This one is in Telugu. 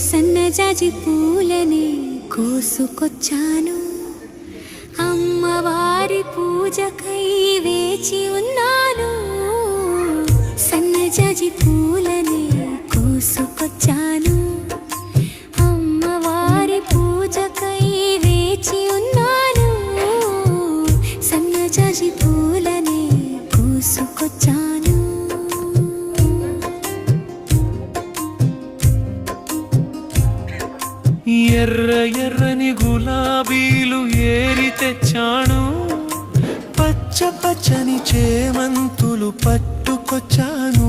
సన్నజాజి పూలని కోసుకొచ్చాను, అమ్మవారి పూజకై వేచి ఉన్నాను. సన్నజాజి పూలని కోసుకొచ్చాను, అమ్మవారి పూజకై వేచి ఉన్నాను. సన్నజాజి పూలని కోసుకొచ్చాను. ఎర్ర ఎర్రని గులాబీలు ఏరి తెచ్చాను, పచ్చ పచ్చని చేమంతులు పట్టుకొచ్చాను.